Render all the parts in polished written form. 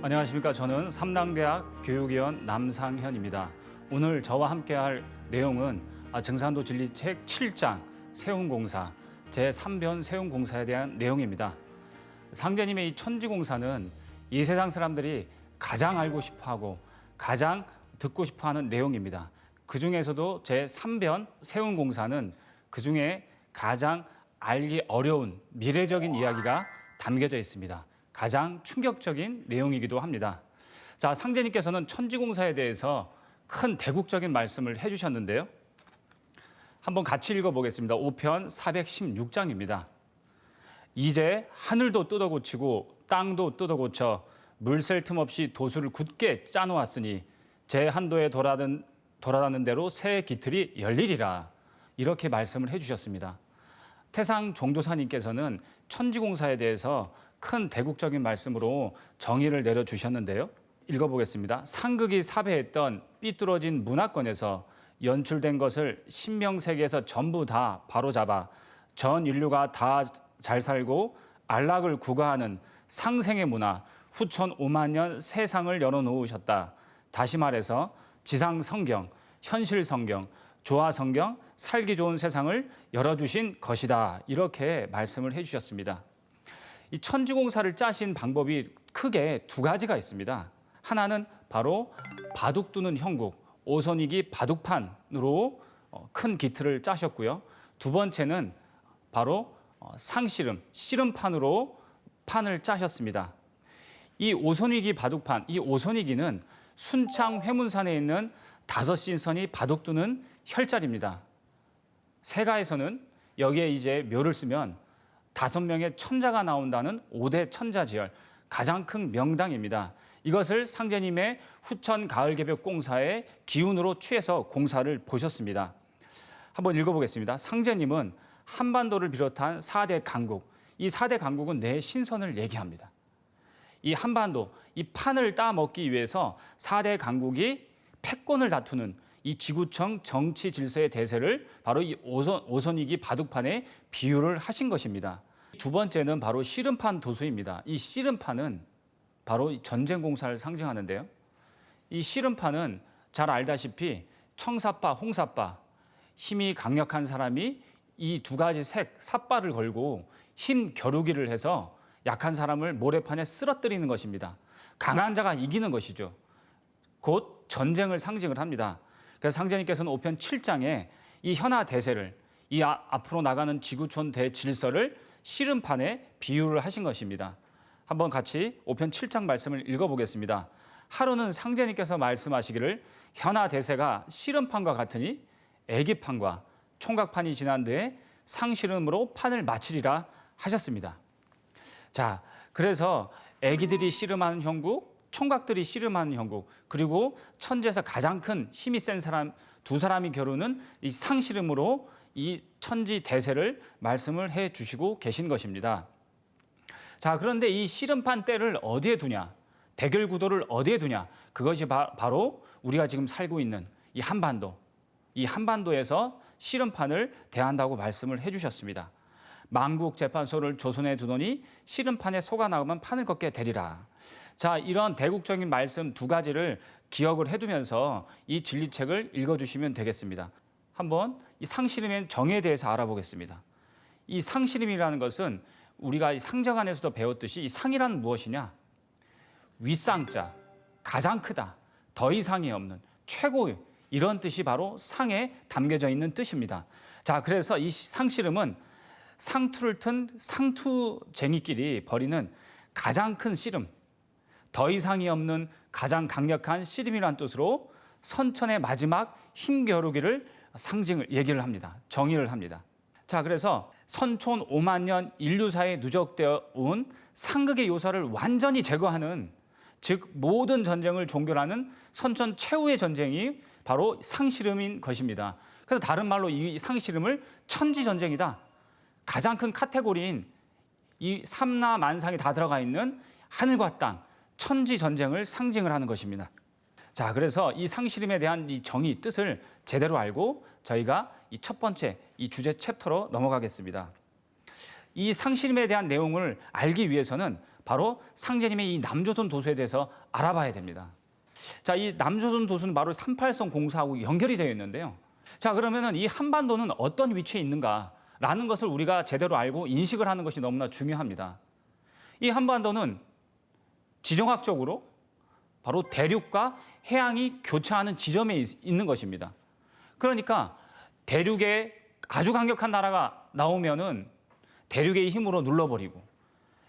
안녕하십니까. 저는 삼당대학 교육위원 남상현입니다. 오늘 저와 함께할 내용은 증산도 진리책 7장 세운공사 제3변 세운공사에 대한 내용입니다. 상제님의 이 천지공사는 이 세상 사람들이 가장 알고 싶어하고 가장 듣고 싶어하는 내용입니다. 그 중에서도 제3변 세운공사는 그 중에 가장 알기 어려운 미래적인 이야기가 담겨져 있습니다. 가장 충격적인 내용이기도 합니다. 자, 상제님께서는 천지공사에 대해서 큰 대국적인 말씀을 해주셨는데요. 한번 같이 읽어보겠습니다. 5편 416장입니다. 이제 하늘도 뜯어고치고 땅도 뜯어고쳐 물 셀 틈 없이 도수를 굳게 짜놓았으니 제 한도에 돌아다는 대로 새 기틀이 열리리라. 이렇게 말씀을 해주셨습니다. 태상 종도사님께서는 천지공사에 대해서 큰 대국적인 말씀으로 정의를 내려주셨는데요. 읽어보겠습니다. 상극이 사배했던 삐뚤어진 문화권에서 연출된 것을 신명세계에서 전부 다 바로잡아 전 인류가 다 잘 살고 안락을 구가하는 상생의 문화, 후천 5만 년 세상을 열어놓으셨다. 다시 말해서 지상 성경, 현실 성경, 조화 성경, 살기 좋은 세상을 열어주신 것이다. 이렇게 말씀을 해주셨습니다. 이 천지공사를 짜신 방법이 크게 두 가지가 있습니다. 하나는 바로 바둑 두는 형국, 오선이기 바둑판으로 큰 기틀을 짜셨고요. 두 번째는 바로 상씨름, 씨름판으로 판을 짜셨습니다. 이 오선이기 바둑판, 이 오선이기는 순창 회문산에 있는 5신선이 바둑 두는 혈자리입니다. 세가에서는 여기에 이제 묘를 쓰면 5명의 천자가 나온다는 5대 천자지열, 가장 큰 명당입니다. 이것을 상제님의 후천 가을개벽 공사의 기운으로 취해서 공사를 보셨습니다. 한번 읽어보겠습니다. 상제님은 한반도를 비롯한 4대 강국, 이 4대 강국은 내 신선을 얘기합니다. 이 한반도, 이 판을 따먹기 위해서 4대 강국이 패권을 다투는 이 지구청 정치 질서의 대세를 바로 이 오선이기 바둑판에 비유를 하신 것입니다. 두 번째는 바로 씨름판 도수입니다. 이 씨름판은 바로 전쟁 공사를 상징하는데요. 이 씨름판은 잘 알다시피 청사빠, 홍사빠, 힘이 강력한 사람이 이 두 가지 색, 삿발을 걸고 힘 겨루기를 해서 약한 사람을 모래판에 쓰러뜨리는 것입니다. 강한 자가 이기는 것이죠. 곧 전쟁을 상징을 합니다. 그래서 상제님께서는 5편 7장에 이 현아 대세를, 이 앞으로 나가는 지구촌 대질서를 씨름판에 비유를 하신 것입니다. 한번 같이 5편 7장 말씀을 읽어보겠습니다. 하루는 상제님께서 말씀하시기를 현아 대세가 씨름판과 같으니 애기판과 총각판이 지난 뒤에 상씨름으로 판을 마치리라 하셨습니다. 자, 그래서 애기들이 씨름하는 형국, 총각들이 씨름하는 형국, 그리고 천지에서 가장 큰 힘이 센 사람 두 사람이 겨루는 이 상씨름으로 이 천지 대세를 말씀을 해 주시고 계신 것입니다. 자, 그런데 이 씨름판 때를 어디에 두냐? 대결 구도를 어디에 두냐? 그것이 바로 우리가 지금 살고 있는 이 한반도, 이 한반도에서 씨름판을 대한다고 말씀을 해주셨습니다. 만국재판소를 조선에 두더니 씨름판에 속아 나오면 판을 걷게 되리라. 자, 이런 대국적인 말씀 두 가지를 기억을 해두면서 이 진리책을 읽어주시면 되겠습니다. 한번 이 상씨름의 정의에 대해서 알아보겠습니다. 이 상씨름이라는 것은 우리가 상정 안에서도 배웠듯이 이 상이란 무엇이냐? 윗상자, 가장 크다, 더 이상이 없는, 최고의, 이런 뜻이 바로 상에 담겨져 있는 뜻입니다. 자, 그래서 이 상씨름은 상투를 튼 상투쟁이끼리 벌이는 가장 큰 씨름, 더 이상이 없는 가장 강력한 씨름이라는 뜻으로 선천의 마지막 힘겨루기를 얘기를 합니다. 정의를 합니다. 자, 그래서 선촌 5만 년 인류사에 누적되어 온 상극의 요소를 완전히 제거하는, 즉 모든 전쟁을 종결하는 선천 최후의 전쟁이 바로 상씨름인 것입니다. 그래서 다른 말로 이 상씨름을 천지전쟁이다. 가장 큰 카테고리인 이 삼라 만상이 다 들어가 있는 하늘과 땅, 천지전쟁을 상징을 하는 것입니다. 자, 그래서 이 상씨름에 대한 이 정의, 뜻을 제대로 알고 저희가 이 첫 번째 이 주제 챕터로 넘어가겠습니다. 이 상씨름에 대한 내용을 알기 위해서는 바로 상제님의 이 남조선 도수에 대해서 알아봐야 됩니다. 자, 이 남조선 도수는 바로 38선 공사하고 연결이 되어 있는데요. 자, 그러면은 이 한반도는 어떤 위치에 있는가라는 것을 우리가 제대로 알고 인식을 하는 것이 너무나 중요합니다. 이 한반도는 지정학적으로 바로 대륙과 해양이 교차하는 지점에 있는 것입니다. 그러니까 대륙에 아주 강력한 나라가 나오면은 대륙의 힘으로 눌러버리고,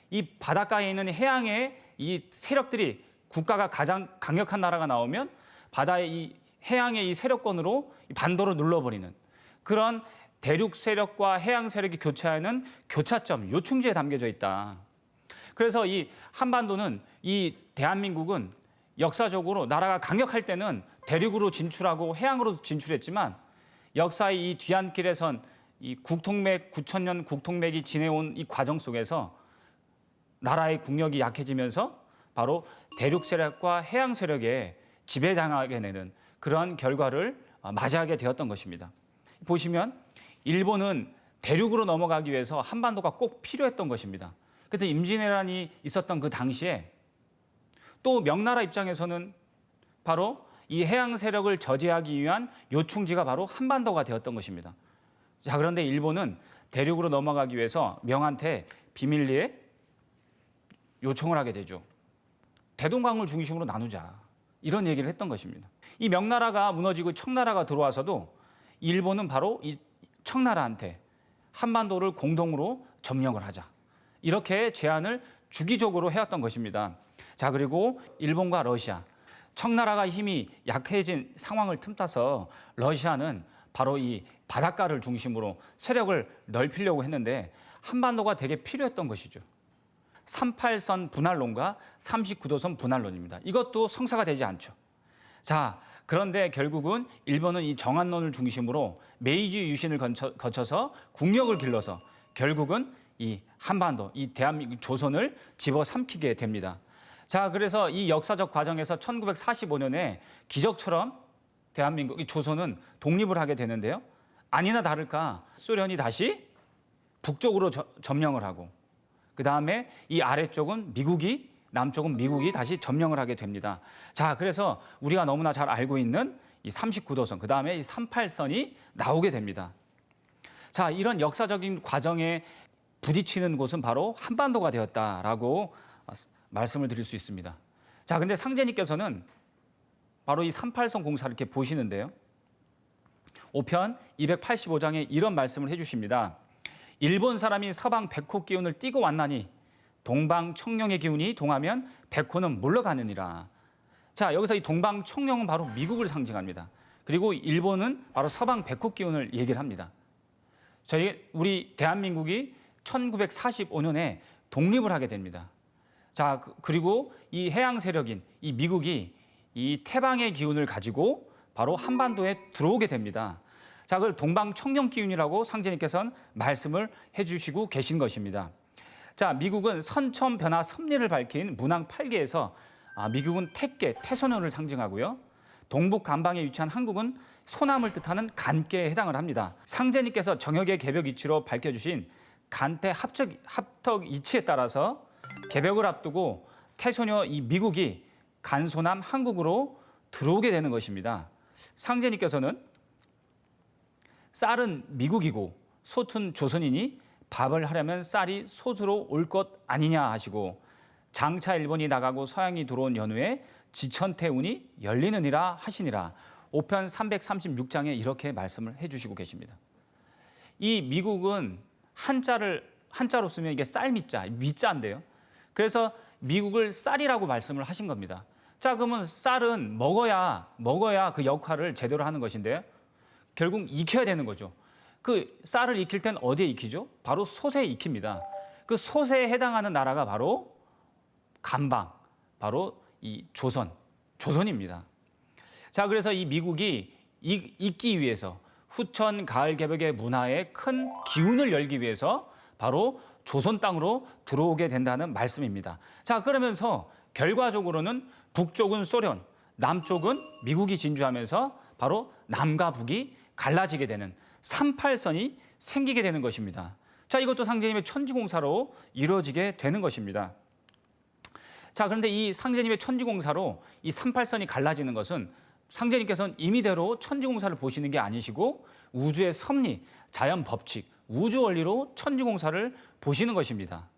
이 바닷가에 있는 해양의 이 세력들이, 국가가 가장 강력한 나라가 나오면 바다의 이 해양의 이 세력권으로 반도를 눌러버리는 그런 대륙 세력과 해양 세력이 교차하는 교차점, 요충지에 담겨져 있다. 그래서 이 한반도는, 이 대한민국은 역사적으로 나라가 강력할 때는 대륙으로 진출하고 해양으로 진출했지만, 역사의 이 뒤안길에선 이 국통맥, 9,000년 국통맥이 지내온 이 과정 속에서 나라의 국력이 약해지면서 바로 대륙 세력과 해양 세력에 지배당하게 되는 그러한 결과를 맞이하게 되었던 것입니다. 보시면 일본은 대륙으로 넘어가기 위해서 한반도가 꼭 필요했던 것입니다. 그래서 임진왜란이 있었던 그 당시에 또 명나라 입장에서는 바로 이 해양 세력을 저지하기 위한 요충지가 바로 한반도가 되었던 것입니다. 자, 그런데 일본은 대륙으로 넘어가기 위해서 명한테 비밀리에 요청을 하게 되죠. 대동강을 중심으로 나누자, 이런 얘기를 했던 것입니다. 이 명나라가 무너지고 청나라가 들어와서도 일본은 바로 이 청나라한테 한반도를 공동으로 점령을 하자, 이렇게 제안을 주기적으로 해왔던 것입니다. 자, 그리고 일본과 러시아, 청나라가 힘이 약해진 상황을 틈타서 러시아는 바로 이 바닷가를 중심으로 세력을 넓히려고 했는데 한반도가 되게 필요했던 것이죠. 38선 분할론과 39도선 분할론입니다. 이것도 성사가 되지 않죠. 자, 그런데 결국은 일본은 이 정한론을 중심으로 메이지 유신을 거쳐서 국력을 길러서 결국은 이 한반도, 이 대한민국 조선을 집어삼키게 됩니다. 자, 그래서 이 역사적 과정에서 1945년에 기적처럼 대한민국, 이 조선은 독립을 하게 되는데요. 아니나 다를까 소련이 다시 북쪽으로 점령을 하고, 그 다음에 이 아래쪽은 미국이, 남쪽은 미국이 다시 점령을 하게 됩니다. 자, 그래서 우리가 너무나 잘 알고 있는 이 39도선, 그 다음에 이 38선이 나오게 됩니다. 자, 이런 역사적인 과정에 부딪히는 곳은 바로 한반도가 되었다라고 말씀을 드릴 수 있습니다. 자, 근데 상제님께서는 바로 이 38선 공사를 이렇게 보시는데요. 5편 285장에 이런 말씀을 해주십니다. 일본 사람이 서방 백호 기운을 띠고 왔나니 동방 청룡의 기운이 동하면 백호는 물러가느니라. 자, 여기서 이 동방 청룡은 바로 미국을 상징합니다. 그리고 일본은 바로 서방 백호 기운을 얘기를 합니다. 우리 대한민국이 1945년에 독립을 하게 됩니다. 자, 그리고 이 해양 세력인 이 미국이 이 태방의 기운을 가지고 바로 한반도에 들어오게 됩니다. 자, 그걸 동방 청룡 기운이라고 상제님께서는 말씀을 해주시고 계신 것입니다. 자, 미국은 선천 변화 섭리를 밝힌 문항 8개에서 미국은 택계, 태소년을 상징하고요. 동북 간방에 위치한 한국은 소남을 뜻하는 간계에 해당을 합니다. 상제님께서 정역의 개벽 이치로 밝혀주신 간태 합덕 이치에 따라서 개벽을 앞두고 태소녀 이 미국이 간소남 한국으로 들어오게 되는 것입니다. 상제님께서는 쌀은 미국이고 솥은 조선이니 밥을 하려면 쌀이 솥으로 올 것 아니냐 하시고, 장차 일본이 나가고 서양이 들어온 연후에 지천태운이 열리느니라 하시니라. 5편 336장에 이렇게 말씀을 해주시고 계십니다. 이 미국은 한자로 쓰면 이게 쌀미자, 미자인데요. 그래서 미국을 쌀이라고 말씀을 하신 겁니다. 자, 그러면 쌀은 먹어야 그 역할을 제대로 하는 것인데요. 결국 익혀야 되는 거죠. 그 쌀을 익힐 땐 어디에 익히죠? 바로 솥에 익힙니다. 그 솥에 해당하는 나라가 바로 간방, 바로 이 조선입니다. 자, 그래서 이 미국이 있기 위해서 후천 가을 개벽의 문화에 큰 기운을 열기 위해서 바로 조선 땅으로 들어오게 된다는 말씀입니다. 자, 그러면서 결과적으로는 북쪽은 소련, 남쪽은 미국이 진주하면서 바로 남과 북이 갈라지게 되는 38선이 생기게 되는 것입니다. 자, 이것도 상제님의 천지공사로 이루어지게 되는 것입니다. 자, 그런데 이 상제님의 천지공사로 이 38선이 갈라지는 것은 상제님께서는 임의대로 천지공사를 보시는 게 아니시고 우주의 섭리, 자연 법칙, 우주 원리로 천지공사를 보시는 것입니다.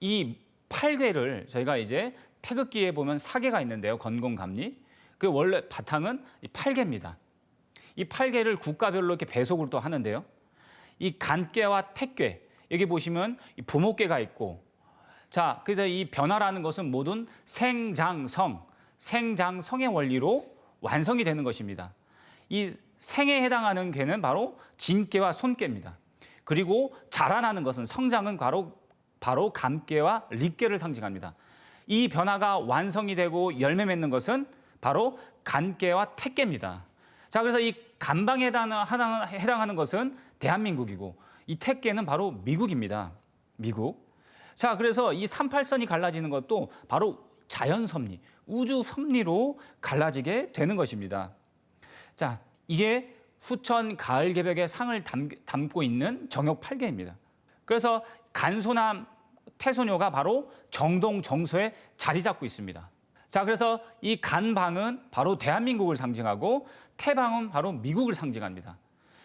이 8궤를 저희가 이제 태극기에 보면 4개가 있는데요. 건공감리. 그 원래 바탕은 이 8궤입니다. 이 8궤를 국가별로 이렇게 배속을 또 하는데요. 이 간궤와 택궤, 여기 보시면 부목궤가 있고, 자, 그래서 이 변화라는 것은 모든 생장성, 생장성의 원리로 완성이 되는 것입니다. 이 생에 해당하는 궤는 바로 진궤와 손궤입니다. 그리고 자라나는 것은 성장은 바로 감궤와 립궤를 상징합니다. 이 변화가 완성이 되고 열매 맺는 것은 바로 간궤와 택궤입니다. 자, 그래서 이 간방에 해당하는 것은 대한민국이고 이 택궤는 바로 미국입니다. 미국. 자, 그래서 이 38선이 갈라지는 것도 바로 자연 섭리, 우주 섭리로 갈라지게 되는 것입니다. 자, 이게 후천 가을 개벽의 상을 담고 있는 정역 8개입니다. 그래서 간소남 태소녀가 바로 정동 정소에 자리 잡고 있습니다. 자, 그래서 이 간방은 바로 대한민국을 상징하고 태방은 바로 미국을 상징합니다.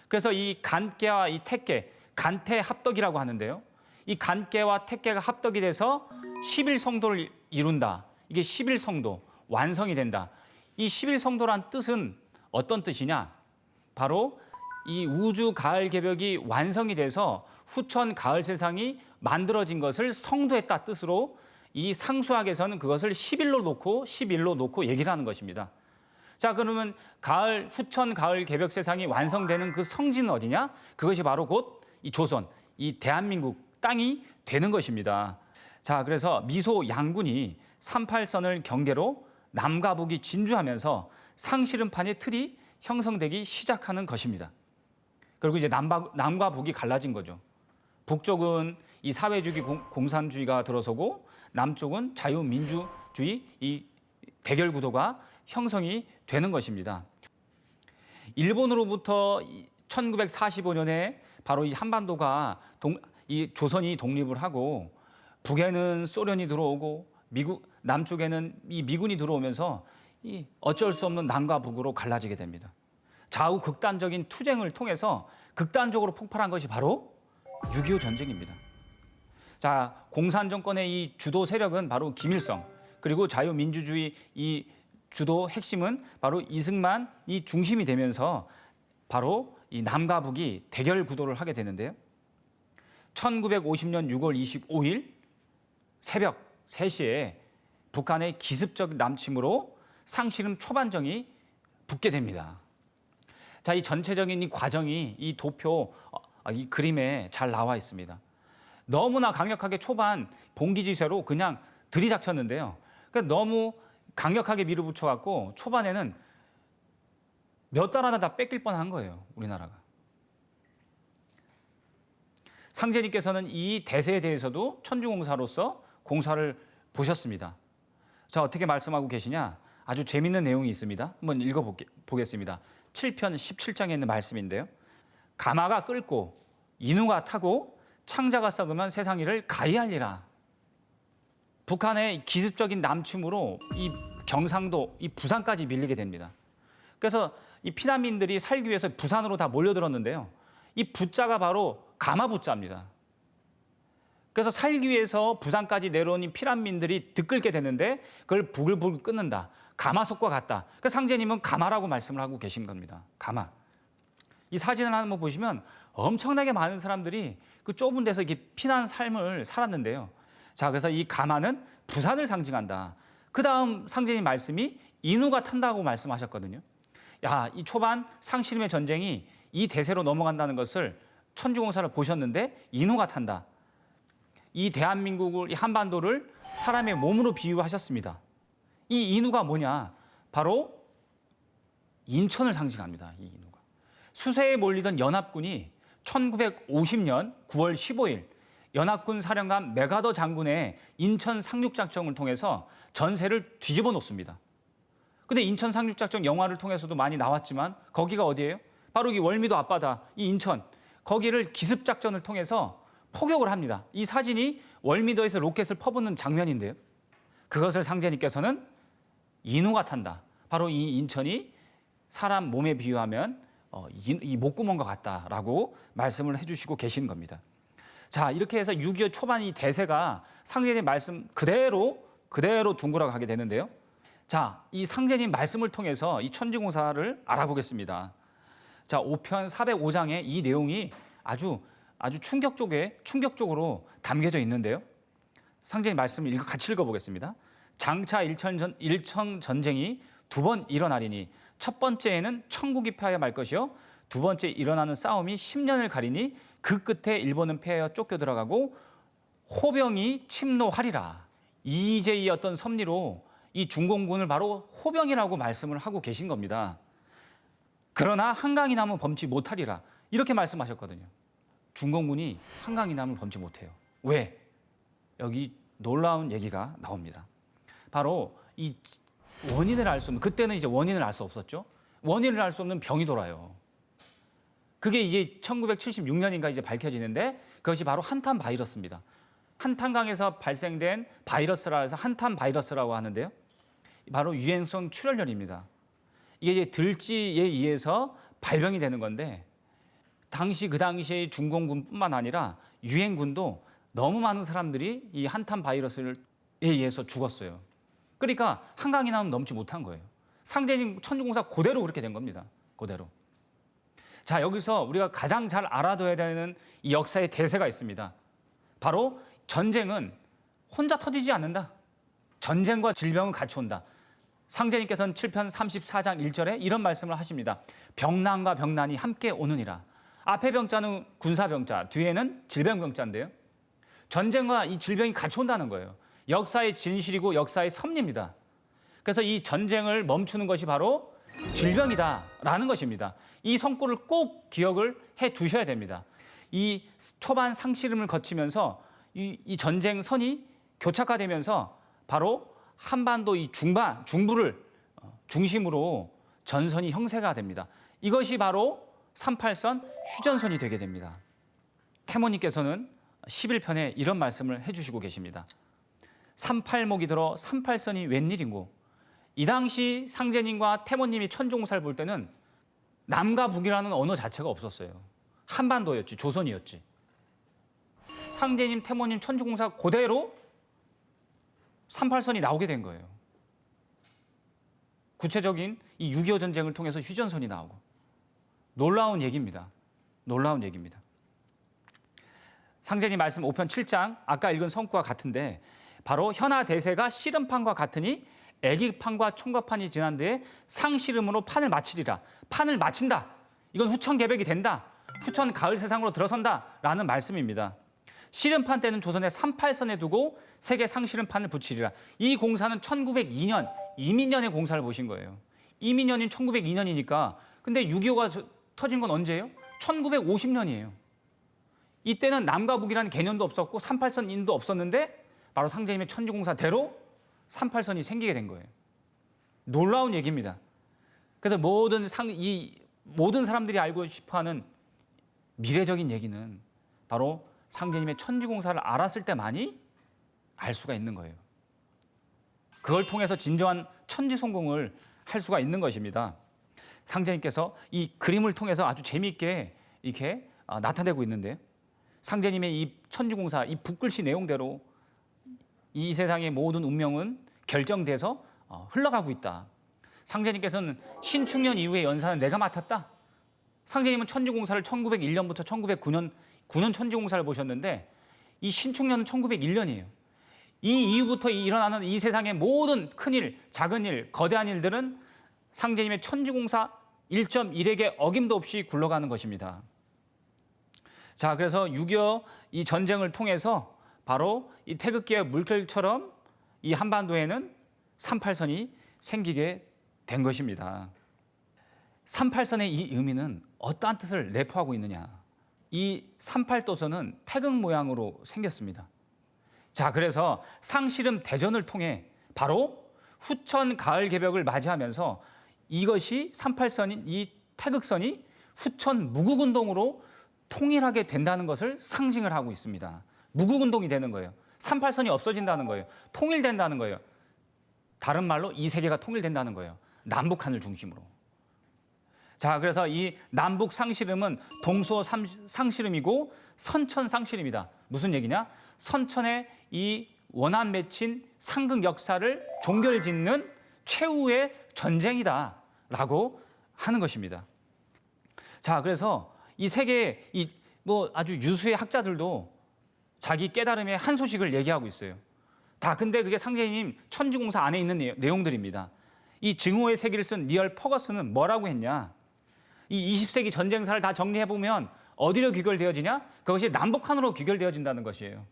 그래서 이 간깨와 이 택깨, 간태 합덕이라고 하는데요. 이 간깨와 택깨가 합덕이 돼서 11성도를 이룬다. 이게 11성도, 완성이 된다. 이 11성도란 뜻은 어떤 뜻이냐? 바로 이 우주 가을 개벽이 완성이 돼서 후천 가을 세상이 만들어진 것을 성도했다 뜻으로 이 상수학에서는 그것을 11로 놓고 얘기를 하는 것입니다. 자, 그러면 후천 가을 개벽 세상이 완성되는 그 성지는 어디냐? 그것이 바로 곧 이 조선, 이 대한민국 땅이 되는 것입니다. 자, 그래서 미소 양군이 38선을 경계로 남과 북이 진주하면서 상시름판의 틀이 형성되기 시작하는 것입니다. 그리고 이제 남과 북이 갈라진 거죠. 북쪽은 이 사회주의 공산주의가 들어서고 남쪽은 자유민주주의 이 대결 구도가 형성이 되는 것입니다. 일본으로부터 1945년에 바로 이 한반도가 이 조선이 독립을 하고 북에는 소련이 들어오고 남쪽에는 이 미군이 들어오면서 이 어쩔 수 없는 남과 북으로 갈라지게 됩니다. 좌우 극단적인 투쟁을 통해서 극단적으로 폭발한 것이 바로 6.25 전쟁입니다. 자, 공산 정권의 이 주도 세력은 바로 김일성, 그리고 자유민주주의 이 주도 핵심은 바로 이승만이 중심이 되면서 바로 이 남과 북이 대결 구도를 하게 되는데요. 1950년 6월 25일 새벽 3시에 북한의 기습적 남침으로 상시름 초반정이 붙게 됩니다. 자, 이 전체적인 이 과정이 이 도표, 이 그림에 잘 나와 있습니다. 너무나 강력하게 초반 봉기지세로 그냥 들이닥쳤는데요. 그러니까 너무 강력하게 밀어붙여갖고 초반에는 몇 달 안에 다 뺏길 뻔한 거예요, 우리나라가. 상제님께서는 이 대세에 대해서도 천주공사로서 공사를 보셨습니다. 자, 어떻게 말씀하고 계시냐? 아주 재밌는 내용이 있습니다. 한번 읽어보겠습니다. 7편 17장에 있는 말씀인데요. 가마가 끓고 인우가 타고 창자가 썩으면 세상 일을 가히하리라. 북한의 기습적인 남침으로 이 경상도, 이 부산까지 밀리게 됩니다. 그래서 이 피난민들이 살기 위해서 부산으로 다 몰려들었는데요. 이 부자가 바로 가마부자입니다. 그래서 살기 위해서 부산까지 내려온 이 피난민들이 들끓게 되는데 그걸 부글부글 끓는다. 가마솥과 같다. 그 상제님은 가마라고 말씀을 하고 계신 겁니다. 가마. 이 사진을 한번 보시면 엄청나게 많은 사람들이 그 좁은 데서 이렇게 피난 삶을 살았는데요. 자, 그래서 이 가마는 부산을 상징한다. 그 다음 상제님 말씀이 인우가 탄다고 말씀하셨거든요. 야, 이 초반 상시름의 전쟁이 이 대세로 넘어간다는 것을 천주공사를 보셨는데 인우가 탄다. 이 대한민국을, 이 한반도를 사람의 몸으로 비유하셨습니다. 이 인우가 뭐냐? 바로 인천을 상징합니다. 이 인우가. 수세에 몰리던 연합군이 1950년 9월 15일 연합군 사령관 메가더 장군의 인천 상륙작전을 통해서 전세를 뒤집어 놓습니다. 근데 인천 상륙작전 영화를 통해서도 많이 나왔지만 거기가 어디예요? 바로 이 월미도 앞바다, 이 인천. 거기를 기습작전을 통해서 포격을 합니다. 이 사진이 월미도에서 로켓을 퍼붓는 장면인데요. 그것을 상제님께서는 인후가 탄다. 바로 이 인천이 사람 몸에 비유하면 이 목구멍과 같다라고 말씀을 해주시고 계신 겁니다. 자, 이렇게 해서 6.25 초반 이 대세가 상제님 말씀 그대로 둥그러 가게 되는데요. 자, 이 상제님 말씀을 통해서 이 천지공사를 알아보겠습니다. 자, 5편 405장에 이 내용이 아주 충격적으로 담겨져 있는데요. 상제님 말씀을 같이 읽어보겠습니다. 장차 일청 전쟁이 두 번 일어나리니 첫 번째에는 천국이 패하여 말 것이요 두 번째 일어나는 싸움이 10년을 가리니 그 끝에 일본은 패하여 쫓겨 들어가고 호병이 침노하리라. 이제 이 어떤 섭리로 이 중공군을 바로 호병이라고 말씀을 하고 계신 겁니다. 그러나 한강이 남은 범치 못하리라. 이렇게 말씀하셨거든요. 중공군이 한강이 남은 범치 못해요. 왜? 여기 놀라운 얘기가 나옵니다. 바로 이 원인을 알 수 없는, 그때는 이제 원인을 알 수 없었죠. 원인을 알 수 없는 병이 돌아요. 그게 이제 1976년인가 이제 밝혀지는데 그것이 바로 한탄 바이러스입니다. 한탄강에서 발생된 바이러스라 해서 한탄 바이러스라고 하는데요. 바로 유행성 출혈열입니다. 이게 이제 들쥐에 의해서 발병이 되는 건데 그 당시의 중공군뿐만 아니라 유행군도 너무 많은 사람들이 이 한탄 바이러스에 의해서 죽었어요. 그러니까 한강이 나면 넘지 못한 거예요. 상제님 천지공사 그대로 그렇게 된 겁니다. 그대로. 자, 여기서 우리가 가장 잘 알아둬야 되는 이 역사의 대세가 있습니다. 바로 전쟁은 혼자 터지지 않는다. 전쟁과 질병은 같이 온다. 상제님께서는 7편 34장 1절에 이런 말씀을 하십니다. 병난과 병난이 함께 오느니라. 앞에 병자는 군사병자, 뒤에는 질병병자인데요. 전쟁과 이 질병이 같이 온다는 거예요. 역사의 진실이고 역사의 섭리입니다. 그래서 이 전쟁을 멈추는 것이 바로 질병이다라는 것입니다. 이 성구를 꼭 기억을 해 두셔야 됩니다. 이 초반 상시름을 거치면서 이 전쟁선이 교착화되면서 바로 한반도 이 중부를 중심으로 전선이 형세가 됩니다. 이것이 바로 38선 휴전선이 되게 됩니다. 태모님께서는 11편에 이런 말씀을 해주시고 계십니다. 38목이 들어 38선이 웬일인고. 이 당시 상제님과 태모님이 천지공사를 볼 때는 남과 북이라는 언어 자체가 없었어요. 한반도였지, 조선이었지. 상제님, 태모님 천지공사 그대로 38선이 나오게 된 거예요. 구체적인 이 6.25 전쟁을 통해서 휴전선이 나오고. 놀라운 얘기입니다. 놀라운 얘기입니다. 상제님 말씀 5편 7장 아까 읽은 성구와 같은데 바로 현하 대세가 씨름판과 같으니 애기판과 총각판이 지난 뒤에 상씨름으로 판을 마치리라. 판을 마친다. 이건 후천개벽이 된다. 후천 가을 세상으로 들어선다라는 말씀입니다. 씨름판 때는 조선의 38선에 두고 세계 상씨름판을 붙이리라. 이 공사는 1902년 이민년의 공사를 보신 거예요. 이민년인 1902년이니까 근데 6.25가 터진 건 언제예요? 1950년이에요. 이때는 남과 북이라는 개념도 없었고 38선인도 없었는데 바로 상제님의 천지공사대로 38선이 생기게 된 거예요. 놀라운 얘기입니다. 그래서 모든 사람들이 알고 싶어하는 미래적인 얘기는 바로 상제님의 천지공사를 알았을 때만이 알 수가 있는 거예요. 그걸 통해서 진정한 천지성공을 할 수가 있는 것입니다. 상제님께서 이 그림을 통해서 아주 재미있게 이렇게 나타내고 있는데요. 상제님의 이 천지공사, 이 붓글씨 내용대로 이 세상의 모든 운명은 결정돼서 흘러가고 있다. 상제님께서는 신축년 이후의 연사는 내가 맡았다. 상제님은 천지공사를 1901년부터 1909년 천지공사를 보셨는데 이 신축년은 1901년이에요. 이 이후부터 일어나는 이 세상의 모든 큰일, 작은 일, 거대한 일들은 상제님의 천지공사 1.1에게 어김도 없이 굴러가는 것입니다. 자, 그래서 6.25 이 전쟁을 통해서 바로 이 태극기의 물결처럼 이 한반도에는 38선이 생기게 된 것입니다. 38선의 이 의미는 어떠한 뜻을 내포하고 있느냐. 이 38도선은 태극 모양으로 생겼습니다. 자, 그래서 상씨름 대전을 통해 바로 후천 가을 개벽을 맞이하면서 이것이 38선인 이 태극선이 후천 무국운동으로 통일하게 된다는 것을 상징을 하고 있습니다. 무국운동이 되는 거예요. 38선이 없어진다는 거예요. 통일된다는 거예요. 다른 말로 이 세계가 통일된다는 거예요. 남북한을 중심으로. 자, 그래서 이 남북 상씨름은 동서 상씨름이고 선천 상씨름이다. 무슨 얘기냐? 선천의 이 원한 맺힌 상극 역사를 종결짓는 최후의 전쟁이다라고 하는 것입니다. 자, 그래서 이 세계의 뭐 아주 유수의 학자들도 자기 깨달음의 한 소식을 얘기하고 있어요. 다 근데 그게 상제님 천지공사 안에 있는 내용들입니다. 이 증오의 세계를 쓴 니얼 퍼거슨은 뭐라고 했냐? 이 20세기 전쟁사를 다 정리해보면 어디로 귀결되어지냐? 그것이 남북한으로 귀결되어진다는 것이에요.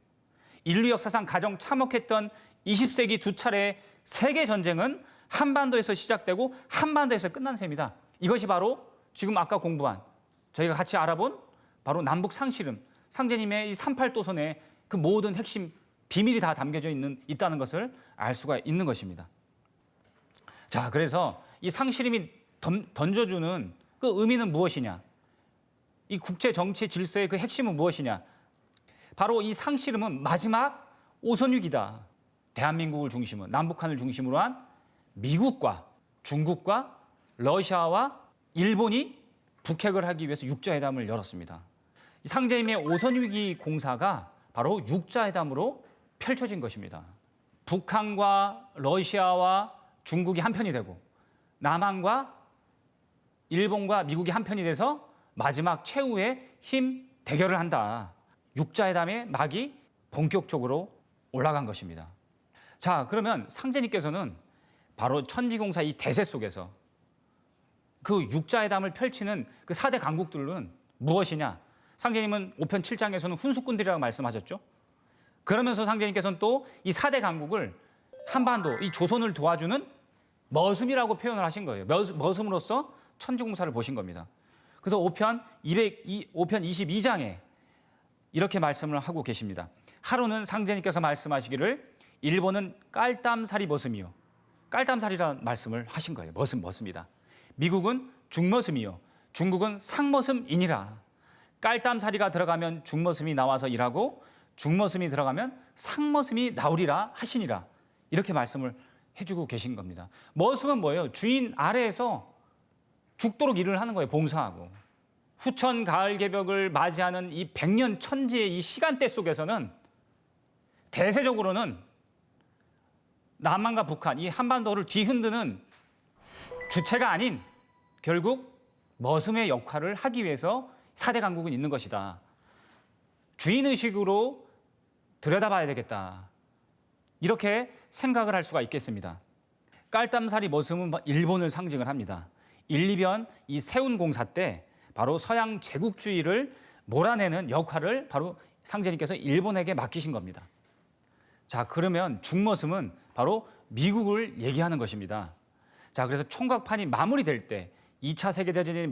인류 역사상 가장 참혹했던 20세기 두 차례의 세계 전쟁은 한반도에서 시작되고 한반도에서 끝난 셈이다. 이것이 바로 지금 아까 공부한 저희가 같이 알아본 바로 남북 상씨름, 상제님의 이 38도선의 그 모든 핵심 비밀이 다 담겨져 있다는 것을 알 수가 있는 것입니다. 자, 그래서 이 상씨름이 던져주는 그 의미는 무엇이냐? 이 국제 정치 질서의 그 핵심은 무엇이냐? 바로 이 상씨름은 마지막 오선위기다. 대한민국을 중심으로, 남북한을 중심으로 한 미국과 중국과 러시아와 일본이 북핵을 하기 위해서 육자회담을 열었습니다. 상제님의 오선위기 공사가 바로 육자회담으로 펼쳐진 것입니다. 북한과 러시아와 중국이 한편이 되고 남한과 일본과 미국이 한편이 돼서 마지막 최후의 힘 대결을 한다. 육자회담의 막이 본격적으로 올라간 것입니다. 자, 그러면 상제님께서는 바로 천지공사 이 대세 속에서 그 육자회담을 펼치는 그 4대 강국들은 무엇이냐? 상제님은 5편 7장에서는 훈수꾼들이라고 말씀하셨죠. 그러면서 상제님께서는 또 이 4대 강국을 한반도, 이 조선을 도와주는 머슴이라고 표현을 하신 거예요. 머슴으로서 천지공사를 보신 겁니다. 그래서 5편 22장에 이렇게 말씀을 하고 계십니다. 하루는 상제님께서 말씀하시기를 일본은 깔땀살이 머슴이요. 깔땀살이라는 말씀을 하신 거예요. 머슴이다. 미국은 중머슴이요. 중국은 상머슴이니라. 깔땀살이가 들어가면 중머슴이 나와서 일하고 중머슴이 들어가면 상머슴이 나오리라 하시니라. 이렇게 말씀을 해주고 계신 겁니다. 머슴은 뭐예요? 주인 아래에서 죽도록 일을 하는 거예요. 봉사하고. 후천 가을 개벽을 맞이하는 이 100년 천지의 이 시간대 속에서는 대세적으로는 남한과 북한, 이 한반도를 뒤흔드는 주체가 아닌 결국 머슴의 역할을 하기 위해서 4대 강국은 있는 것이다. 주인의식으로 들여다봐야 되겠다. 이렇게 생각을 할 수가 있겠습니다. 깔땀살이 머슴은 일본을 상징을 합니다. 1, 2변 이 세운공사 때 바로 서양 제국주의를 몰아내는 역할을 바로 상제님께서 일본에게 맡기신 겁니다. 자, 그러면 중머슴은 바로 미국을 얘기하는 것입니다. 자, 그래서 총각판이 마무리될 때 2차 세계대전이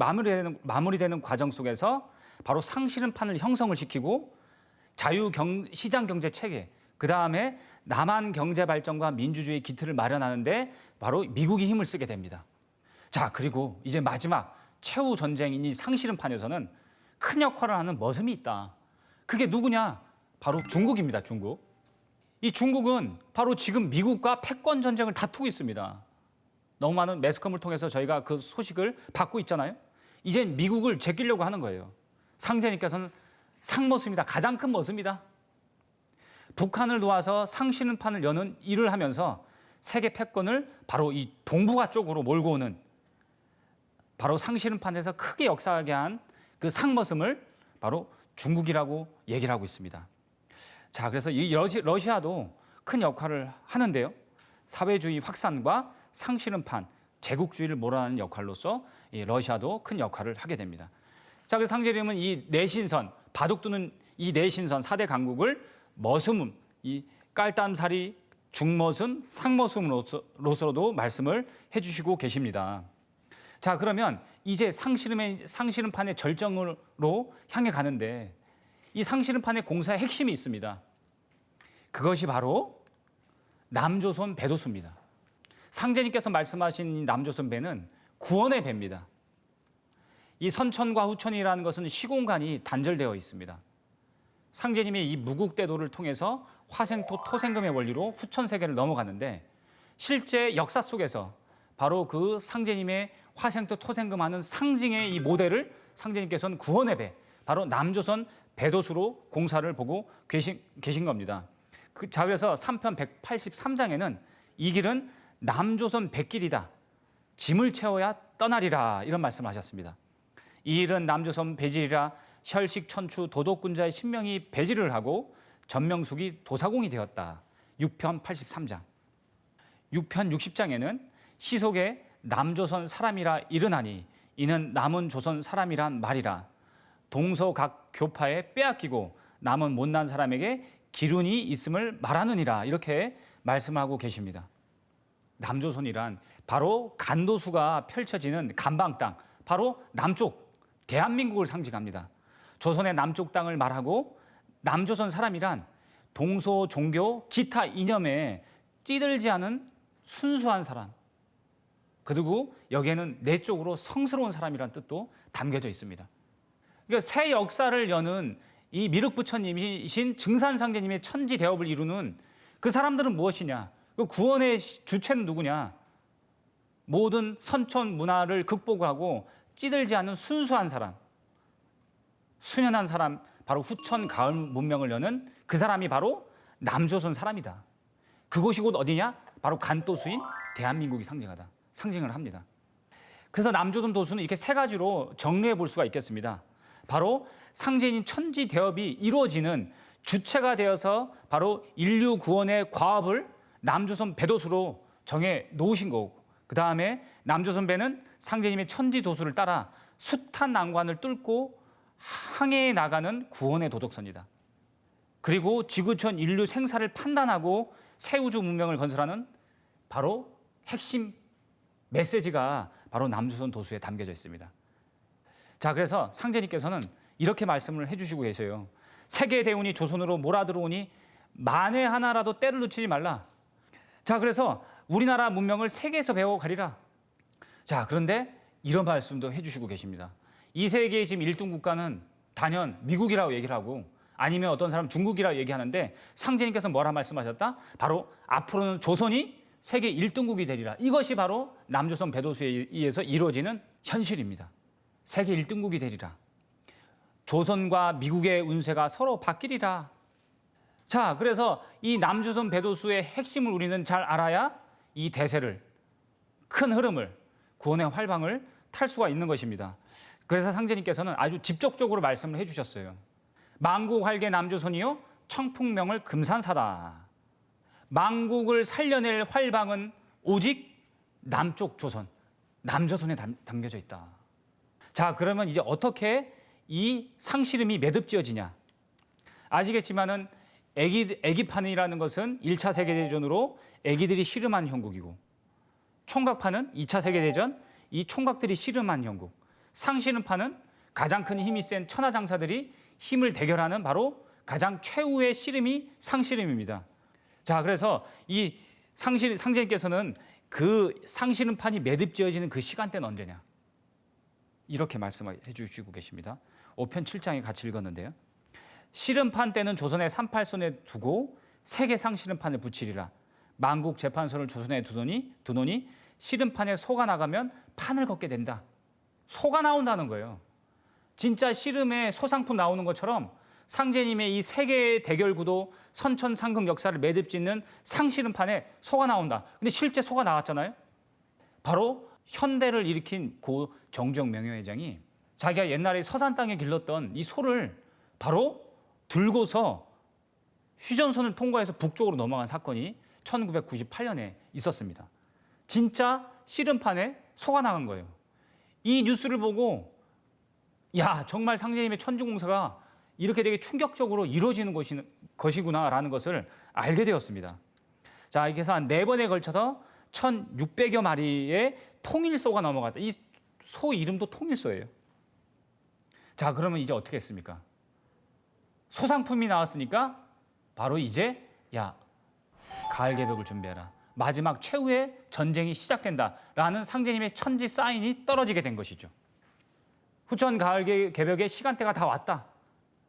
마무리되는 과정 속에서 바로 상씨름판을 형성을 시키고 시장 경제 체계, 그 다음에 남한 경제 발전과 민주주의 기틀을 마련하는데 바로 미국이 힘을 쓰게 됩니다. 자, 그리고 이제 마지막 최후 전쟁인 이 상씨름판에서는 큰 역할을 하는 머슴이 있다. 그게 누구냐? 바로 중국입니다. 중국. 이 중국은 바로 지금 미국과 패권 전쟁을 다투고 있습니다. 너무 많은 매스컴을 통해서 저희가 그 소식을 받고 있잖아요. 이젠 미국을 제끼려고 하는 거예요. 상제님께서는 상머슴이다. 가장 큰 머슴이다. 북한을 도와서 상씨름판을 여는 일을 하면서 세계 패권을 바로 이 동북아 쪽으로 몰고 오는 바로 상씨름판에서 크게 역사하게 한 그 상머슴을 바로 중국이라고 얘기를 하고 있습니다. 자, 그래서 이 러시아도 큰 역할을 하는데요. 사회주의 확산과 상씨름판, 제국주의를 몰아내는 역할로서 이 러시아도 큰 역할을 하게 됩니다. 자, 그래서 상제님은 이 내신선, 바둑두는 이 내신선 4대 강국을 머슴, 이 깔땀살이, 중머슴, 상머슴으로서도 말씀을 해주시고 계십니다. 자, 그러면 이제 상씨름판의 절정으로 향해 가는데 이 상씨름판의 공사의 핵심이 있습니다. 그것이 바로 남조선 배도수입니다. 상제님께서 말씀하신 남조선 배는 구원의 배입니다. 이 선천과 후천이라는 것은 시공간이 단절되어 있습니다. 상제님이 이 무국대도를 통해서 화생토 토생금의 원리로 후천 세계를 넘어가는데 실제 역사 속에서 바로 그 상제님의 화생토 토생금하는 상징의 이 모델을 상제님께서는 구원의 배, 바로 남조선 배도수로 공사를 보고 계신 겁니다. 자, 그래서 3편 183장에는 이 길은 남조선 백길이다. 짐을 채워야 떠나리라 이런 말씀을 하셨습니다. 이 일은 남조선 배질이라 혈식 천추 도독군자의 신명이 배질을 하고 전명숙이 도사공이 되었다. 6편 83장. 6편 60장에는 시속에 남조선 사람이라 이르나니 이는 남은 조선 사람이란 말이라. 동서 각 교파에 빼앗기고 남은 못난 사람에게 기운이 있음을 말하느니라 이렇게 말씀하고 계십니다. 남조선이란 바로 간도수가 펼쳐지는 간방 땅, 바로 남쪽 대한민국을 상징합니다. 조선의 남쪽 땅을 말하고 남조선 사람이란 동서 종교 기타 이념에 찌들지 않은 순수한 사람, 그리고 여기에는 내적으로 성스러운 사람이라는 뜻도 담겨져 있습니다. 그러니까 새 역사를 여는 이 미륵부처님이신 증산상제님의 천지 대업을 이루는 그 사람들은 무엇이냐? 그 구원의 주체는 누구냐? 모든 선천 문화를 극복하고 찌들지 않는 순수한 사람, 순연한 사람, 바로 후천 가을 문명을 여는 그 사람이 바로 남조선 사람이다. 그곳이 곧 어디냐? 바로 간도수인 대한민국이 상징을 합니다. 그래서 남조선 도수는 이렇게 세 가지로 정리해 볼 수가 있겠습니다. 바로 상제인 천지 대업이 이루어지는 주체가 되어서 바로 인류 구원의 과업을 남조선 배도수로 정해 놓으신 거고, 그 다음에 남조선 배는 상제님의 천지 도수를 따라 숱한 난관을 뚫고 항해해 나가는 구원의 도덕선이다. 그리고 지구촌 인류 생사를 판단하고 새 우주 문명을 건설하는 바로 핵심 메시지가 바로 남조선 도수에 담겨져 있습니다. 자, 그래서 상제님께서는 이렇게 말씀을 해주시고 계세요. 세계 대운이 조선으로 몰아들어오니 만에 하나라도 때를 놓치지 말라. 자, 그래서 우리나라 문명을 세계에서 배워가리라. 자, 그런데 이런 말씀도 해주시고 계십니다. 이 세계의 지금 1등 국가는 단연 미국이라고 얘기를 하고, 아니면 어떤 사람은 중국이라고 얘기하는데, 상제님께서 뭐라 말씀하셨다? 바로 앞으로는 조선이 세계 1등국이 되리라. 이것이 바로 남조선 배도수에 의해서 이루어지는 현실입니다. 세계 1등국이 되리라. 조선과 미국의 운세가 서로 바뀌리라. 자, 그래서 이 남조선 배도수의 핵심을 우리는 잘 알아야 이 대세를, 큰 흐름을, 구원의 활방을 탈 수가 있는 것입니다. 그래서 상제님께서는 아주 직접적으로 말씀을 해주셨어요. 만국활계 남조선이요 청풍명을 금산사다. 만국을 살려낼 활방은 오직 남쪽 조선, 남조선에 담겨져 있다. 자, 그러면 이제 어떻게 이 상씨름이 매듭지어지냐? 아시겠지만은 애기판이라는 것은 1차 세계대전으로 애기들이 씨름한 형국이고, 총각판은 2차 세계대전 이 총각들이 씨름한 형국, 상씨름판은 가장 큰 힘이 센 천하장사들이 힘을 대결하는 바로 가장 최후의 씨름이 상씨름입니다. 자, 그래서 이 상제님께서는 그 상씨름판이 매듭지어지는 그 시간대는 언제냐? 이렇게 말씀해 주시고 계십니다. 5편 7장에 같이 읽었는데요. 씨름판 때는 조선의 38손에 두고 세계 상씨름판을 붙이리라. 만국 재판소를 조선에 두노니 씨름판에 소가 나가면 판을 걷게 된다. 소가 나온다는 거예요. 진짜 씨름에 소상품 나오는 것처럼 상제님의 이 세계의 대결 구도, 선천상금 역사를 매듭짓는 상씨름판에 소가 나온다. 근데 실제 소가 나왔잖아요. 바로 현대를 일으킨 고 정주영 명예회장이 자기가 옛날에 서산 땅에 길렀던 이 소를 바로 들고서 휴전선을 통과해서 북쪽으로 넘어간 사건이 1998년에 있었습니다. 진짜 씨름판에 소가 나간 거예요. 이 뉴스를 보고 야, 정말 상제님의 천지공사가 이렇게 되게 충격적으로 이루어지는 것이구나라는 것을 알게 되었습니다. 자, 이렇게 해서 한 4번에 걸쳐서 1,600여 마리의 통일소가 넘어갔다. 이 소 이름도 통일소예요. 자, 그러면 이제 어떻게 했습니까? 소상품이 나왔으니까 바로 이제 야, 가을 개벽을 준비해라. 마지막 최후의 전쟁이 시작된다라는 상제님의 천지 사인이 떨어지게 된 것이죠. 후천 가을 개벽의 시간대가 다 왔다.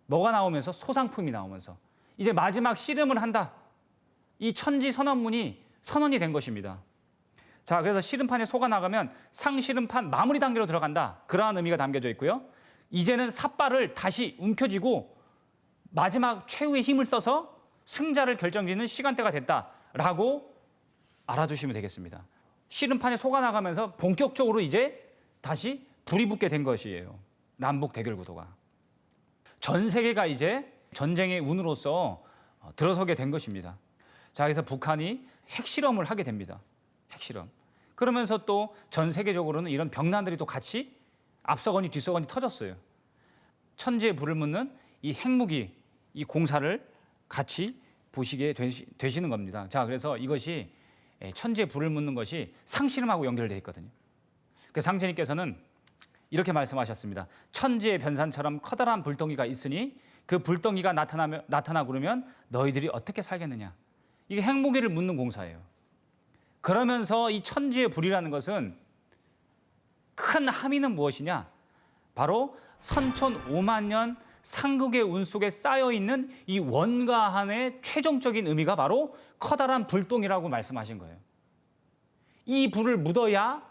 뭐가 나오면서? 소상품이 나오면서 이제 마지막 씨름을 한다. 이 천지 선언문이 선언이 된 것입니다. 자, 그래서 씨름판에 소가 나가면 상씨름판 마무리 단계로 들어간다. 그러한 의미가 담겨져 있고요. 이제는 삿발을 다시 움켜쥐고 마지막 최후의 힘을 써서 승자를 결정짓는 시간대가 됐다라고 알아두시면 되겠습니다. 씨름판에 소가 나가면서 본격적으로 이제 다시 불이 붙게 된 것이에요. 남북 대결 구도가. 전 세계가 이제 전쟁의 운으로서 들어서게 된 것입니다. 자, 그래서 북한이 핵실험을 하게 됩니다. 핵실험. 그러면서 또 전 세계적으로는 이런 병난들이 또 같이 앞서거니 뒤서거니 터졌어요. 천지에 불을 묻는 이 핵무기, 이 공사를 같이 보시게 되시는 겁니다. 자, 그래서 이것이 천지에 불을 묻는 것이 상실험하고 연결되어 있거든요. 그 상제님께서는 이렇게 말씀하셨습니다. 천지의 변산처럼 커다란 불덩이가 있으니 그 불덩이가 나타나 그러면 너희들이 어떻게 살겠느냐. 이게 핵무기를 묻는 공사예요. 그러면서 이 천지의 불이라는 것은 큰 함의는 무엇이냐? 바로 선천 5만 년 상극의 운 속에 쌓여있는 이 원가한의 최종적인 의미가 바로 커다란 불똥이라고 말씀하신 거예요. 이 불을 묻어야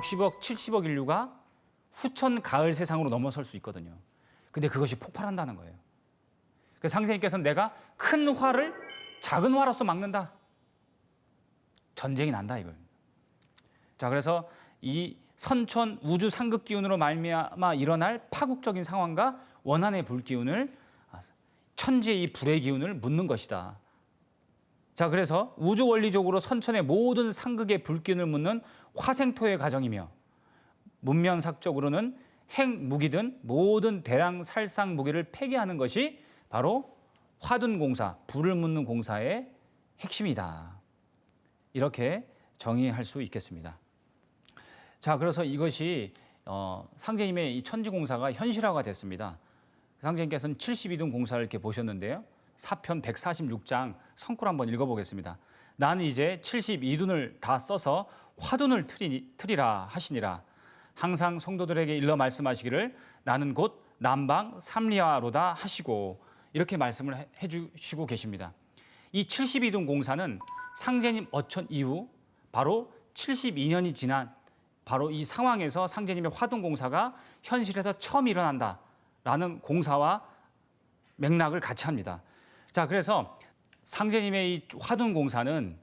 60억, 70억 인류가 후천 가을 세상으로 넘어설 수 있거든요. 근데 그것이 폭발한다는 거예요. 그래서 상제님께서는 내가 큰 화를 작은 화로서 막는다. 전쟁이 난다 이거예요. 자, 그래서 이 선천 우주 상극 기운으로 말미암아 일어날 파국적인 상황과 원한의 불 기운을 천지의 이 불의 기운을 묻는 것이다. 자, 그래서 우주 원리적으로 선천의 모든 상극의 불 기운을 묻는 화생토의 과정이며 문명학적으로는 핵 무기든 모든 대량 살상 무기를 폐기하는 것이 바로 화둔 공사, 불을 묻는 공사의 핵심이다. 이렇게 정의할 수 있겠습니다. 자, 그래서 이것이 상제님의 이 천지공사가 현실화가 됐습니다. 상제님께서는 72등 공사를 이렇게 보셨는데요. 사편 146장 성구를 한번 읽어보겠습니다. 나는 이제 72dun을 다 써서 화둔을 트리라 하시니라. 항상 성도들에게 일러 말씀하시기를 나는 곧 남방 삼리아로다 하시고 이렇게 말씀을 해주시고 계십니다. 이 72등 공사는 상제님 어천 이후 바로 72년이 지난 바로 이 상황에서 상제님의 화둔 공사가 현실에서 처음 일어난다라는 공사와 맥락을 같이 합니다. 자, 그래서 상제님의 이 화둔 공사는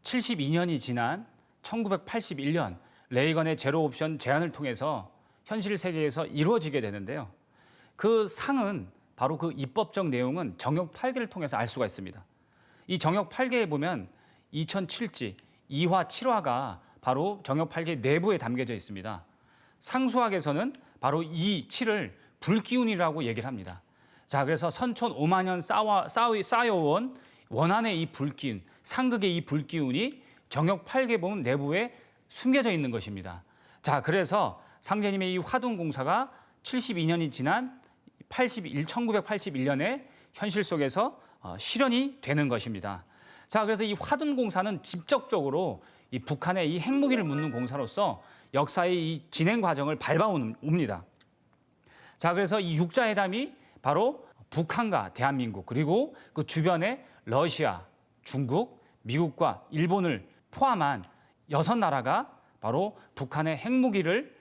72년이 지난 1981년 레이건의 제로 옵션 제안을 통해서 현실 세계에서 이루어지게 되는데요. 그 상은 바로 그 입법적 내용은 정역 8개를 통해서 알 수가 있습니다. 이 정역 8개에 보면 2007지 2화 7화가 바로 정역 8개 내부에 담겨져 있습니다. 상수학에서는 바로 이 7을 불기운이라고 얘기를 합니다. 자, 그래서 선천 5만 년 쌓여온 원한의 이 불기운, 상극의 이 불기운이 정역 8개 보면 내부에 숨겨져 있는 것입니다. 자, 그래서 상제님의 이 화둔 공사가 72년이 지난 1981년에 현실 속에서 실현이 되는 것입니다. 자, 그래서 이 화둔 공사는 직접적으로 이 북한의 이 핵무기를 묻는 공사로서 역사의 이 진행 과정을 밟아옵니다. 자, 그래서 이 육자회담이 바로 북한과 대한민국 그리고 그 주변의 러시아, 중국, 미국과 일본을 포함한 6나라가 바로 북한의 핵무기를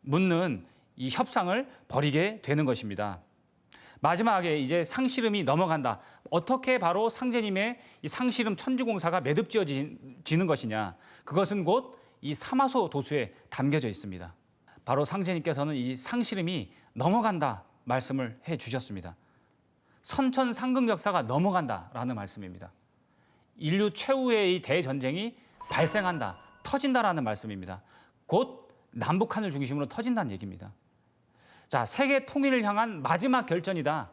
묻는 이 협상을 벌이게 되는 것입니다. 마지막에 이제 상실음이 넘어간다. 어떻게 바로 상제님의 이 상실음 천지공사가 매듭지어지는 것이냐. 그것은 곧 이 사마소 도수에 담겨져 있습니다. 바로 상제님께서는 이 상실음이 넘어간다 말씀을 해 주셨습니다. 선천상극 역사가 넘어간다라는 말씀입니다. 인류 최후의 이 대전쟁이 발생한다, 터진다라는 말씀입니다. 곧 남북한을 중심으로 터진다는 얘기입니다. 자, 세계 통일을 향한 마지막 결전이다.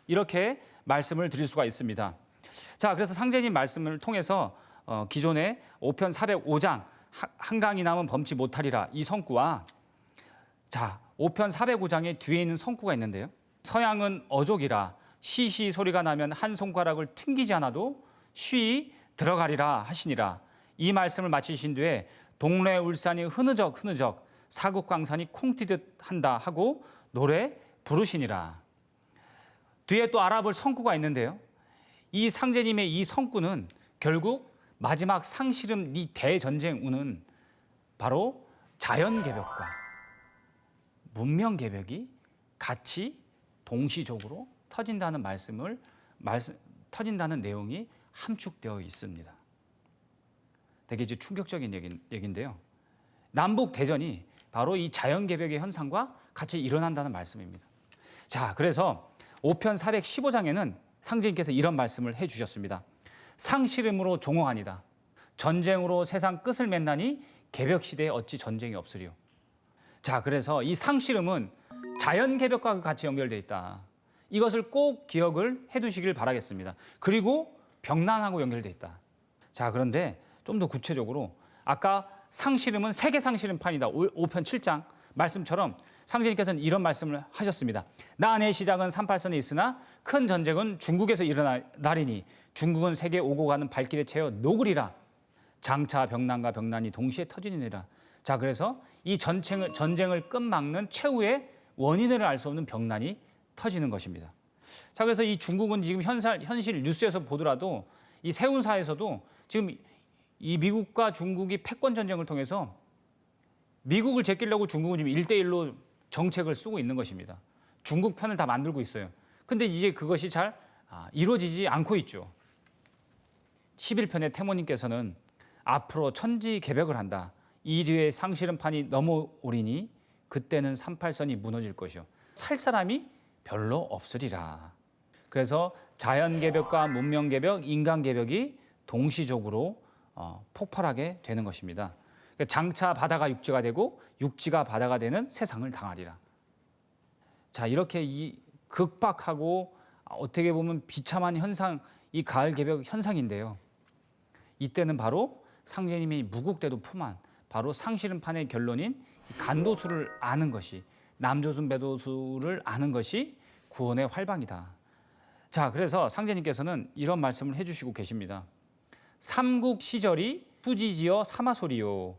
이렇게 말씀을 드릴 수가 있습니다. 자, 그래서 상제님 말씀을 통해서 기존의 5편 405장 한강이 남은 범치 못하리라 이 성구와 자, 5편 405장의 뒤에 있는 성구가 있는데요. 서양은 어족이라 시시 소리가 나면 한 손가락을 튕기지 않아도 쉬이 들어가리라 하시니라. 이 말씀을 마치신 뒤에 동래 울산이 흐느적 사국광산이 콩튀듯 한다 하고 노래 부르시니라. 뒤에 또 알아볼 성구가 있는데요. 이 상제님의 이 성구는 결국 마지막 상실음 이 대전쟁운은 바로 자연개벽과 문명개벽이 같이 동시적으로 터진다는 터진다는 내용이 함축되어 있습니다. 되게 이제 충격적인 얘기인데요. 남북 대전이 바로 이 자연개벽의 현상과 같이 일어난다는 말씀입니다. 자, 그래서 5편 415장에는 상제님께서 이런 말씀을 해주셨습니다. 상실음으로 종호하니다. 전쟁으로 세상 끝을 맺나니 개벽시대에 어찌 전쟁이 없으리요. 자, 그래서 이 상실음은 자연개벽과 같이 연결되어 있다. 이것을 꼭 기억을 해두시길 바라겠습니다. 그리고 병난하고 연결되어 있다. 자, 그런데 좀 더 구체적으로 아까 상실음은 세계 상실음판이다. 5편 7장 말씀처럼 상제님께서는 이런 말씀을 하셨습니다. 나의 시작은 38선에 있으나 큰 전쟁은 중국에서 일어나리니 중국은 세계 오고 가는 발길에 채여 녹으리라. 장차 병난과 병난이 동시에 터지니라. 자, 그래서 이 전쟁을 끝막는 최후의 원인을 알 수 없는 병난이 터지는 것입니다. 자, 그래서 이 중국은 지금 현실 뉴스에서 보더라도 이 세운사에서도 지금 이 미국과 중국이 패권 전쟁을 통해서 미국을 제끼려고 중국은 지금 1대1로 정책을 쓰고 있는 것입니다. 중국 편을 다 만들고 있어요. 근데 이제 그것이 잘 이루어지지 않고 있죠. 11편의 태모님께서는 앞으로 천지개벽을 한다. 이 뒤에 상실음판이 넘어오리니 그때는 38선이 무너질 것이요. 살 사람이 별로 없으리라. 그래서 자연개벽과 문명개벽, 인간개벽이 동시적으로 폭발하게 되는 것입니다. 장차 바다가 육지가 되고 육지가 바다가 되는 세상을 당하리라. 자, 이렇게 이 극박하고 어떻게 보면 비참한 현상, 이 가을개벽 현상인데요. 이때는 바로 상제님이 무국대도 품한 바로 상실음판의 결론인 간도수를 아는 것이, 남조순 배도수를 아는 것이 구원의 활방이다. 자, 그래서 상제님께서는 이런 말씀을 해주시고 계십니다. 삼국 시절이 수지지어 사마소리요.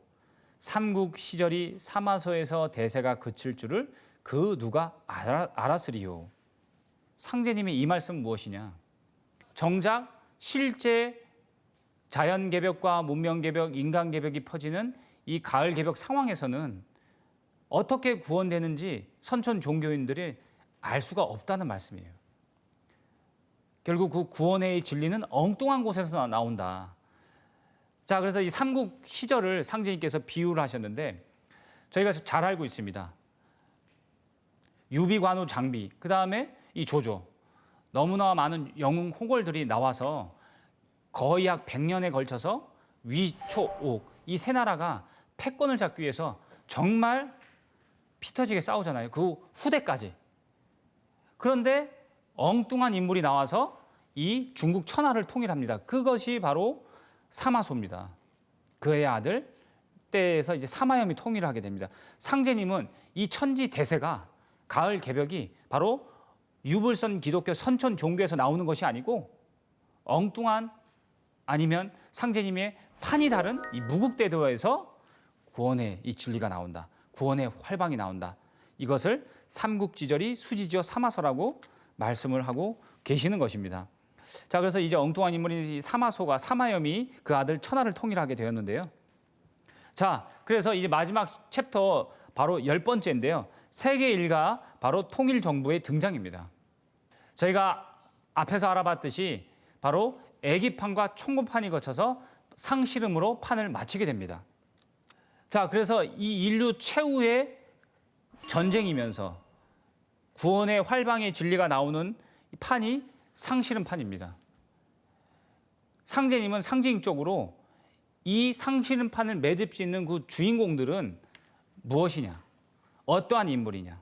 삼국 시절이 사마소에서 대세가 그칠 줄을 그 누가 알았으리요. 상제님의 이 말씀은 무엇이냐? 정작 실제 자연개벽과 문명개벽, 인간개벽이 퍼지는 이 가을개벽 상황에서는 어떻게 구원되는지 선천 종교인들이 알 수가 없다는 말씀이에요. 결국 그 구원의 진리는 엉뚱한 곳에서 나온다. 자, 그래서 이 삼국 시절을 상제님께서 비유를 하셨는데 저희가 잘 알고 있습니다. 유비, 관우, 장비, 그 다음에 이 조조, 너무나 많은 영웅 호걸들이 나와서 거의 약 100년에 걸쳐서 위, 초, 옥, 이 세 나라가 패권을 잡기 위해서 정말 피 터지게 싸우잖아요. 그 후대까지. 그런데 엉뚱한 인물이 나와서 이 중국 천하를 통일합니다. 그것이 바로 사마소입니다. 그의 아들 때에서 이제 사마염이 통일을 하게 됩니다. 상제님은 이 천지 대세가 가을 개벽이 바로 유불선 기독교 선천 종교에서 나오는 것이 아니고 엉뚱한 아니면 상제님의 판이 다른 이 무국대도에서 구원의 이 진리가 나온다. 구원의 활방이 나온다. 이것을 삼국지절이 수지지어 사마소라고 말씀을 하고 계시는 것입니다. 자, 그래서 이제 엉뚱한 인물인 사마소가 사마염이 그 아들 천하를 통일하게 되었는데요. 자, 그래서 이제 마지막 챕터 바로 10번째인데요. 세계 일가 바로 통일 정부의 등장입니다. 저희가 앞에서 알아봤듯이 바로 애기판과 총고판이 거쳐서 상실음으로 판을 마치게 됩니다. 자, 그래서 이 인류 최후의 전쟁이면서 구원의 활방의 진리가 나오는 판이 상실음판입니다. 상제님은 상징적으로 이 상실음판을 매듭짓는 그 주인공들은 무엇이냐? 어떠한 인물이냐?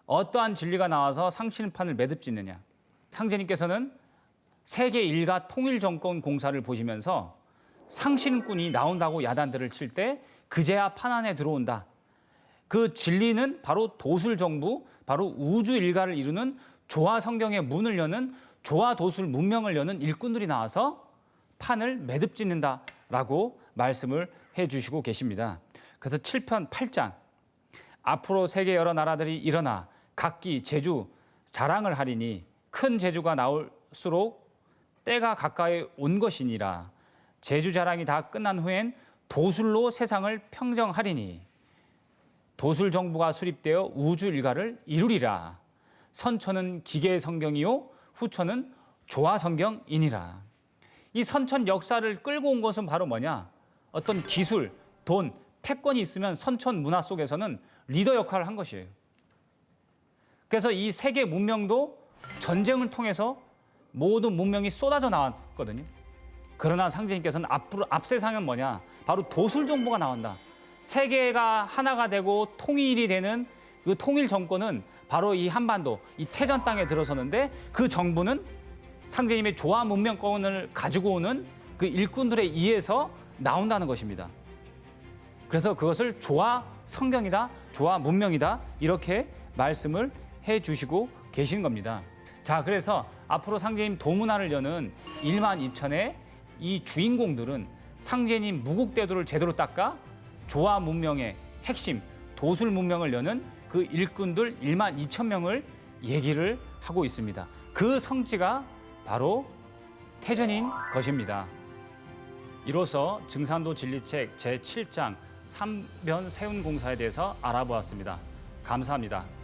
어떠한 진리가 나와서 상실음판을 매듭짓느냐? 상제님께서는 세계 일가 통일정권 공사를 보시면서 상실꾼이 나온다고 야단들을 칠 때 그제야 판 안에 들어온다. 그 진리는 바로 도술정부, 바로 우주 일가를 이루는 조화 성경의 문을 여는 조화 도술 문명을 여는 일꾼들이 나와서 판을 매듭짓는다라고 말씀을 해주시고 계십니다. 그래서 7편 8장 앞으로 세계 여러 나라들이 일어나 각기 제주 자랑을 하리니 큰 제주가 나올수록 때가 가까이 온 것이니라. 제주 자랑이 다 끝난 후엔 도술로 세상을 평정하리니 도술 정부가 수립되어 우주 일가를 이루리라. 선천은 기계 성경이요 후천은 조화 성경이니라. 이 선천 역사를 끌고 온 것은 바로 뭐냐? 어떤 기술, 돈, 패권이 있으면 선천 문화 속에서는 리더 역할을 한 것이에요. 그래서 이 세계 문명도 전쟁을 통해서 모든 문명이 쏟아져 나왔거든요. 그러나 상제님께서는 앞 세상은 뭐냐? 바로 도술 정부가 나온다. 세계가 하나가 되고 통일이 되는 그 통일 정권은 바로 이 한반도, 이 태전 땅에 들어서는데 그 정부는 상제님의 조화 문명권을 가지고 오는 그 일꾼들에 의해서 나온다는 것입니다. 그래서 그것을 조화 성경이다, 조화 문명이다 이렇게 말씀을 해주시고 계신 겁니다. 자, 그래서 앞으로 상제님 도문화를 여는 1만 2천의 이 주인공들은 상제님 무국대도를 제대로 닦아 조화 문명의 핵심 도술 문명을 여는 그 일꾼들 1만 2천 명을 얘기를 하고 있습니다. 그 성지가 바로 태전인 것입니다. 이로써 증산도 진리책 제7장 3변 세운공사에 대해서 알아보았습니다. 감사합니다.